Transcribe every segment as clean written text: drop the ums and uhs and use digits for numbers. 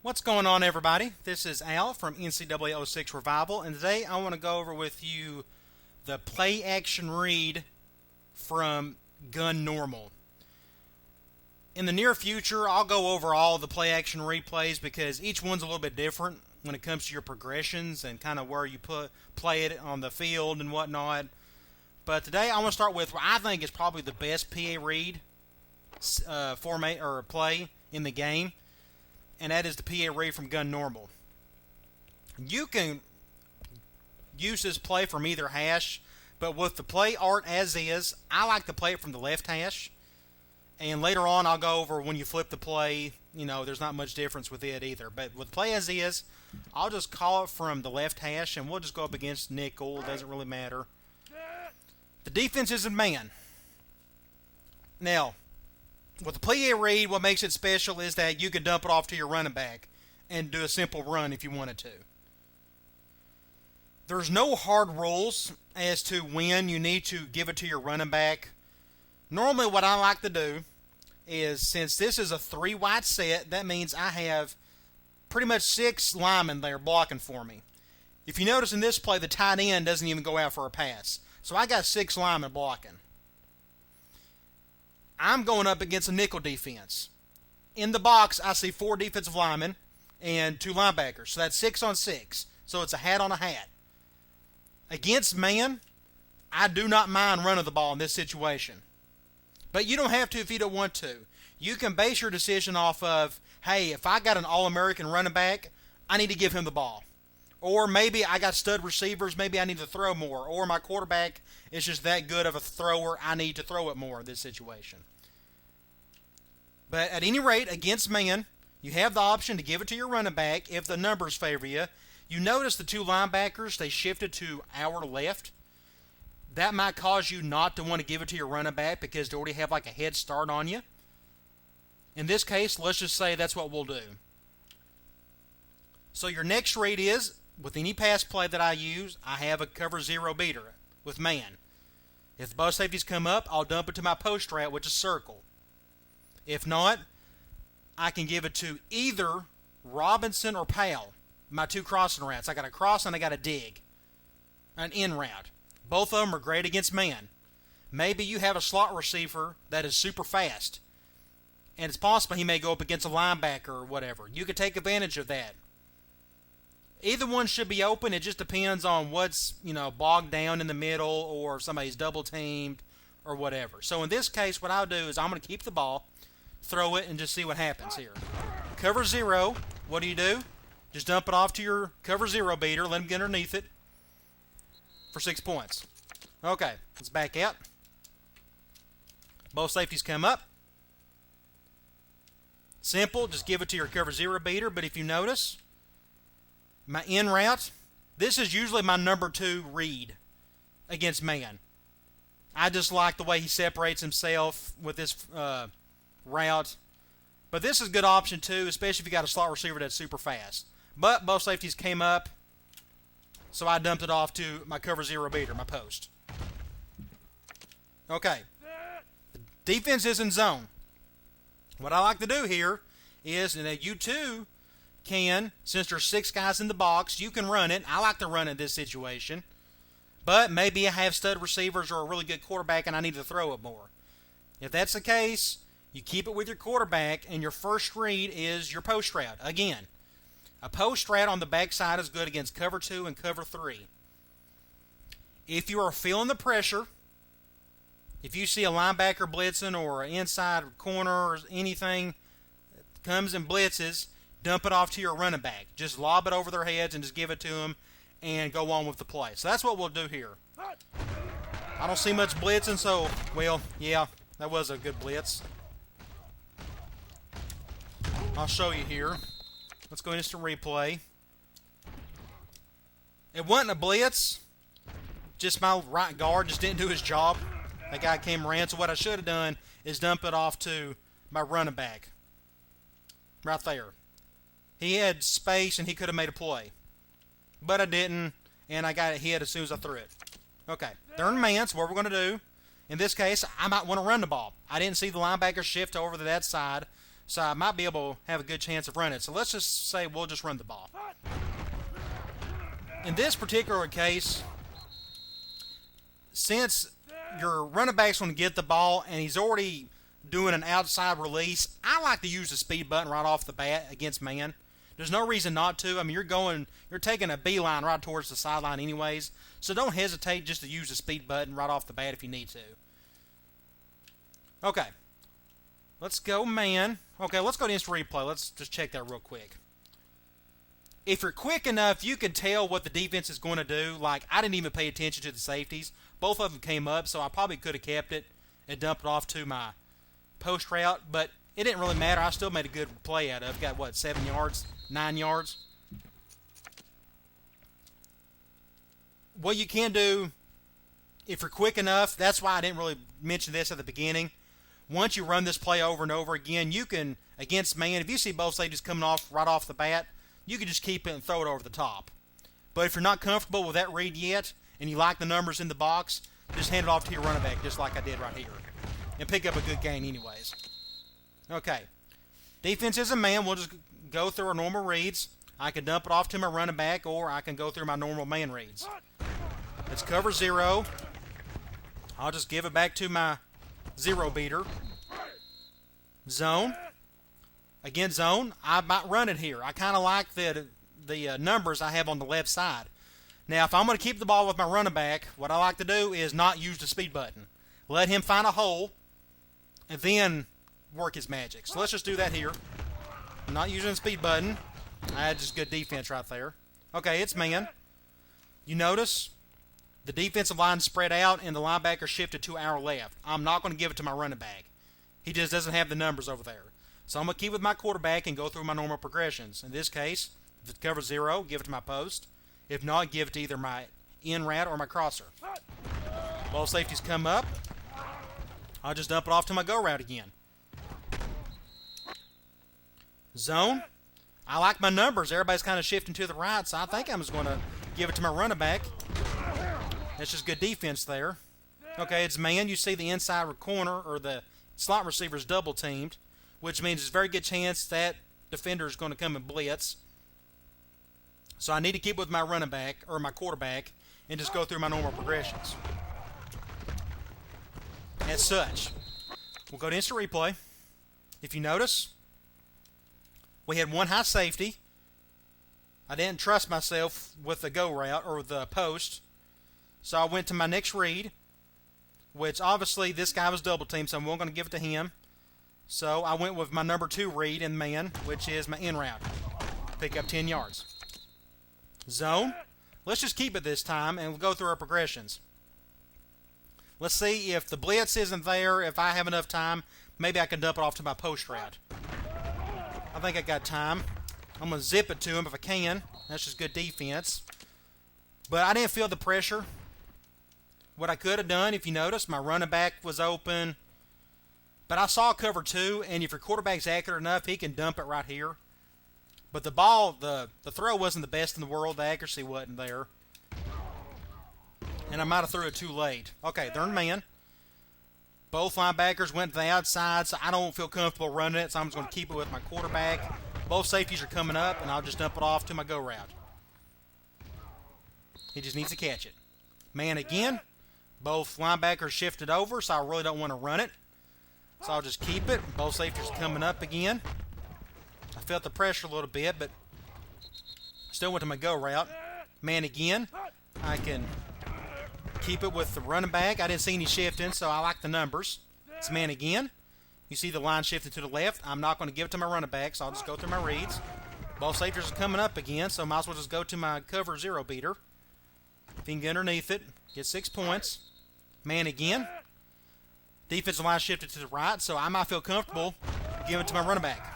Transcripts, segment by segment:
What's going on, everybody? This is Al from NCAA 06 Revival, and today I want to go over with you the play action read from Gun Normal. In the near future, I'll go over all the play action replays because each one's a little bit different when it comes to your progressions and kind of where you play it on the field and whatnot. But today I want to start with what I think is probably the best PA read format or play in the game, and that is the PA read from Gun Normal. You can use this play from either hash, but with the play art as is, I like to play it from the left hash. And later on, I'll go over when you flip the play, there's not much difference with it either. But with play as is, I'll just call it from the left hash, and we'll just go up against nickel. It doesn't really matter. The defense isn't man. Now, with the play read, what makes it special is that you can dump it off to your running back and do a simple run if you wanted to. There's no hard rules as to when you need to give it to your running back. Normally what I like to do is, since this is a 3-wide set, that means I have pretty much 6 linemen there blocking for me. If you notice in this play, the tight end doesn't even go out for a pass. So I got 6 linemen blocking. I'm going up against a nickel defense. In the box, I see 4 defensive linemen and 2 linebackers. So that's 6 on 6. So it's a hat on a hat. Against man, I do not mind running the ball in this situation. But you don't have to if you don't want to. You can base your decision off of, hey, if I got an All-American running back, I need to give him the ball. Or maybe I got stud receivers, maybe I need to throw more. Or my quarterback is just that good of a thrower, I need to throw it more in this situation. But at any rate, against man, you have the option to give it to your running back if the numbers favor you. You notice the 2 linebackers, they shifted to our left. That might cause you not to want to give it to your running back because they already have like a head start on you. In this case, let's just say that's what we'll do. So your next read is, with any pass play that I use, I have a cover 0 beater with man. If both safeties come up, I'll dump it to my post route, which is circle. If not, I can give it to either Robinson or Powell, my 2 crossing routes. I got a cross and I got a dig, an in route. Both of them are great against man. Maybe you have a slot receiver that is super fast, and it's possible he may go up against a linebacker or whatever. You could take advantage of that. Either one should be open. It just depends on what's, bogged down in the middle or if somebody's double teamed or whatever. So in this case, what I'll do is I'm going to keep the ball, throw it, and just see what happens here. Cover 0, what do? Just dump it off to your cover 0 beater, let him get underneath it for 6 points. Okay, let's back out. Both safeties come up. Simple, just give it to your cover 0 beater, but if you notice, my in route, this is usually my number 2 read against man. I just like the way he separates himself with this route. But this is a good option too, especially if you got a slot receiver that's super fast. But both safeties came up, so I dumped it off to my cover 0 beater, my post. Okay. The defense is in zone. What I like to do here is that you too can, since there's 6 guys in the box, you can run it. I like to run it in this situation. But maybe I have stud receivers or a really good quarterback and I need to throw it more. If that's the case, you keep it with your quarterback, and your first read is your post route. Again, a post route on the backside is good against cover 2 and cover 3. If you are feeling the pressure, if you see a linebacker blitzing or an inside corner or anything that comes and blitzes, dump it off to your running back. Just lob it over their heads and just give it to them and go on with the play. So that's what we'll do here. I don't see much blitzing, so, well, yeah, that was a good blitz. I'll show you here. Let's go into replay. It wasn't a blitz. Just my right guard just didn't do his job. That guy came around. So what I should have done is dump it off to my running back. Right there. He had space and he could have made a play. But I didn't, and I got it hit as soon as I threw it. Okay, they're in man, so what we're going to do, in this case, I might want to run the ball. I didn't see the linebacker shift over to that side, so I might be able to have a good chance of running it. So let's just say we'll just run the ball. In this particular case, since your running back's going to get the ball and he's already doing an outside release, I like to use the speed button right off the bat against man. There's no reason not to. I mean, you're taking a beeline right towards the sideline anyways, so don't hesitate just to use the speed button right off the bat if you need to. Okay, let's go man. Okay, let's go to instant replay. Let's just check that real quick. If you're quick enough, you can tell what the defense is going to do. Like, I didn't even pay attention to the safeties. Both of them came up, so I probably could have kept it and dumped it off to my post route, but it didn't really matter. I still made a good play out of it. Got, what, 7 yards? 9 yards? What you can do, if you're quick enough, that's why I didn't really mention this at the beginning. Once you run this play over and over again, you can, against man, if you see both safeties coming off right off the bat, you can just keep it and throw it over the top. But if you're not comfortable with that read yet, and you like the numbers in the box, just hand it off to your running back, just like I did right here. And pick up a good gain anyways. Okay. Defense is a man. We'll just go through our normal reads. I can dump it off to my running back, or I can go through my normal man reads. It's cover 0. I'll just give it back to my 0 beater. Zone. Again, zone. I might run it here. I kind of like the numbers I have on the left side. Now, if I'm going to keep the ball with my running back, what I like to do is not use the speed button. Let him find a hole, and then work his magic. So let's just do that here. I'm not using the speed button. I had just good defense right there. Okay, it's man. You notice the defensive line spread out, and the linebacker shifted to our left. I'm not going to give it to my running back. He just doesn't have the numbers over there. So I'm going to keep with my quarterback and go through my normal progressions. In this case, if it covers 0, give it to my post. If not, give it to either my in route or my crosser. Both safeties come up. I'll just dump it off to my go route again. Zone. I like my numbers. Everybody's kind of shifting to the right, so I think I'm just going to give it to my running back. That's just good defense there. Okay, it's man. You see the inside corner or the slot receiver is double teamed, which means there's a very good chance that defender is going to come and blitz. So I need to keep with my running back or my quarterback and just go through my normal progressions. As such, we'll go to instant replay. If you notice, we had one high safety. I didn't trust myself with the go route or the post, so I went to my next read, which obviously this guy was double teamed, so I'm not going to give it to him. So I went with my number 2 read in man, which is my in route. Pick up 10 yards. Zone. Let's just keep it this time, and we'll go through our progressions. Let's see if the blitz isn't there. If I have enough time, maybe I can dump it off to my post route. I think I got time. I'm going to zip it to him if I can. That's just good defense. But I didn't feel the pressure. What I could have done, if you notice, my running back was open. But I saw cover 2, and if your quarterback's accurate enough, he can dump it right here. But the ball, the throw wasn't the best in the world. The accuracy wasn't there. And I might have threw it too late. Okay, they're in man. Both linebackers went to the outside, so I don't feel comfortable running it, so I'm just going to keep it with my quarterback. Both safeties are coming up, and I'll just dump it off to my go route. He just needs to catch it. Man again. Both linebackers shifted over, so I really don't want to run it. So I'll just keep it. Both safeties are coming up again. I felt the pressure a little bit, but still went to my go route. Man again. I can keep it with the running back. I didn't see any shifting, so I like the numbers. It's man again. You see the line shifting to the left. I'm not going to give it to my running back, so I'll just go through my reads. Both safeties are coming up again, so I might as well just go to my cover 0 beater. If he can get underneath it, get 6 points. Man again. Defensive line shifted to the right, so I might feel comfortable giving it to my running back.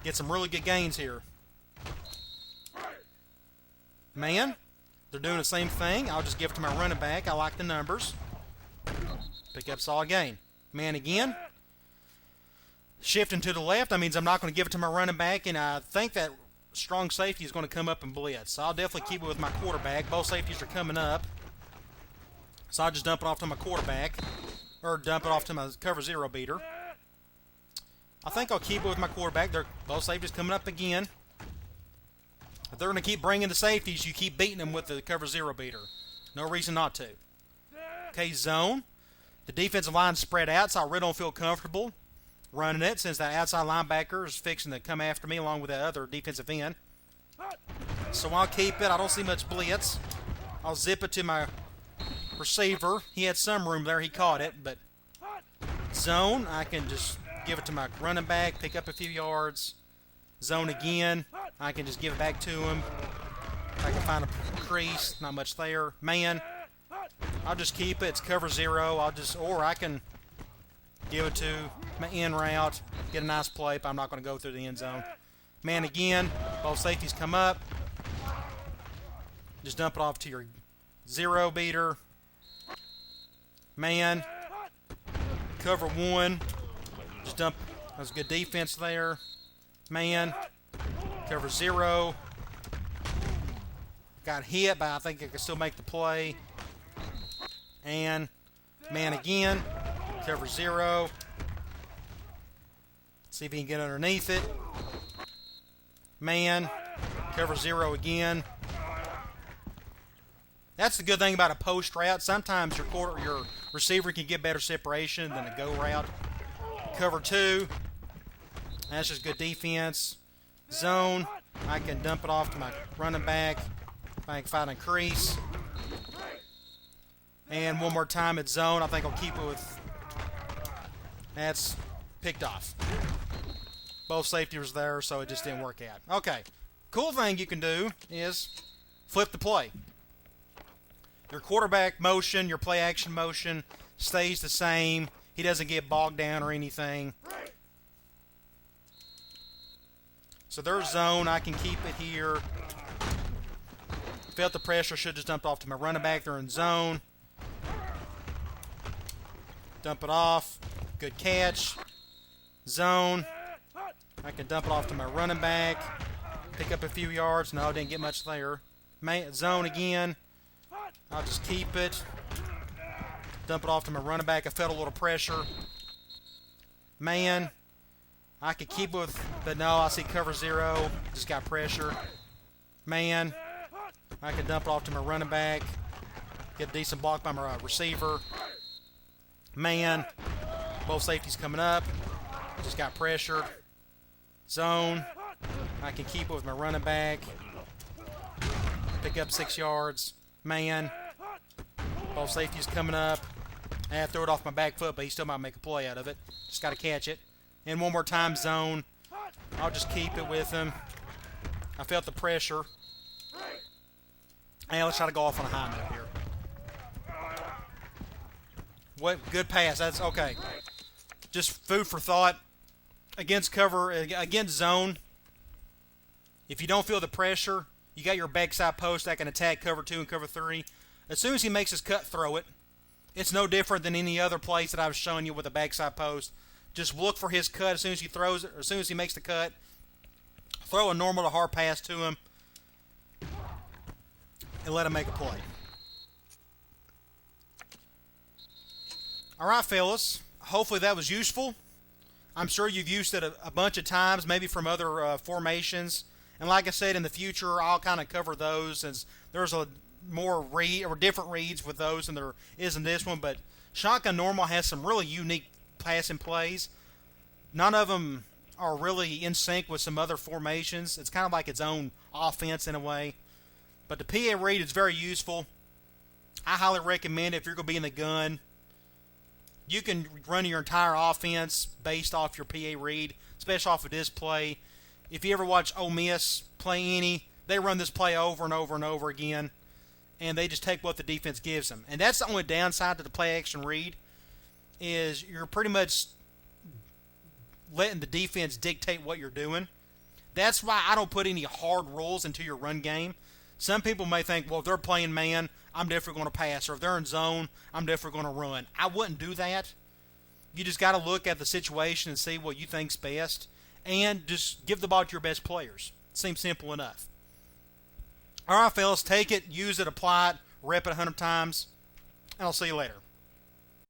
Get some really good gains here. Man. They're doing the same thing. I'll just give it to my running back. I like the numbers. Pick up solid gain. Man again. Shifting to the left. That means I'm not going to give it to my running back, and I think that strong safety is going to come up and blitz. So I'll definitely keep it with my quarterback. Both safeties are coming up. So I'll just dump it off to my quarterback, or dump it off to my cover 0 beater. I think I'll keep it with my quarterback. They're both safeties coming up again. If they're going to keep bringing the safeties, you keep beating them with the cover zero beater. No reason not to. Okay, zone. The defensive line spread out, so I really don't feel comfortable running it since that outside linebacker is fixing to come after me along with that other defensive end. So I'll keep it. I don't see much blitz. I'll zip it to my receiver. He had some room there. He caught it, but zone, I can just give it to my running back, pick up a few yards. Zone again. I can just give it back to him. I can find a crease. Not much there. Man, I'll just keep it. It's cover zero. Or I can give it to my end route, get a nice play, but I'm not going to go through the end zone. Man again. Both safeties come up. Just dump it off to your zero beater. Man. Cover one. Just dump. That was good defense there. Man. Cover zero. Got hit, but I think I can still make the play. And man again. Cover zero. See if he can get underneath it. Man. Cover zero again. That's the good thing about a post route. Sometimes your receiver can get better separation than a go route. Cover two. That's just good defense. Zone. I can dump it off to my running back. If I can find a crease. And one more time at zone. I think I'll keep it with... That's picked off. Both safeties were there, so it just didn't work out. Okay. Cool thing you can do is flip the play. Your quarterback motion, your play action motion stays the same. He doesn't get bogged down or anything. So there's zone. I can keep it here. Felt the pressure. Should just dumped off to my running back. They're in zone. Dump it off. Good catch. Zone. I can dump it off to my running back. Pick up a few yards. No, didn't get much there. Zone again. I'll just keep it. Dump it off to my running back. I felt a little pressure. Man. I could keep it with, but no, I see cover zero. Just got pressure. Man. I can dump it off to my running back. Get a decent block by my receiver. Man. Both safeties coming up. Just got pressured. Zone. I can keep it with my running back. Pick up 6 yards. Man. Both safeties coming up. I have to throw it off my back foot, but he still might make a play out of it. Just got to catch it. And one more time, zone. I'll just keep it with him. I felt the pressure. And let's try to go off on a high note here. What good pass. That's okay. Just food for thought. Against cover, against zone. If you don't feel the pressure, you got your backside post that can attack cover 2 and cover 3. As soon as he makes his cut, throw it. It's no different than any other place that I was showing you with a backside post. Just look for his cut as soon as he throws it, or as soon as he makes the cut. Throw a normal to hard pass to him. And let him make a play. Alright, fellas. Hopefully that was useful. I'm sure you've used it a bunch of times, maybe from other formations. And like I said, in the future, I'll kind of cover those, since there's a more read or different reads with those than there is in this one. But shotgun normal has some really unique passing plays. None of them are really in sync with some other formations. It's kind of like its own offense in a way. But the PA read is very useful. I highly recommend it if you're going to be in the gun. You can run your entire offense based off your PA read, especially off of this play. If you ever watch Ole Miss play any, they run this play over and over and over again, and they just take what the defense gives them. And that's the only downside to the play action read, is you're pretty much letting the defense dictate what you're doing. That's why I don't put any hard rules into your run game. Some people may think, well, if they're playing man, I'm definitely going to pass. Or if they're in zone, I'm definitely going to run. I wouldn't do that. You just got to look at the situation and see what you think's best. And just give the ball to your best players. Seems simple enough. All right, fellas, take it, use it, apply it, rep it 100 times, and I'll see you later.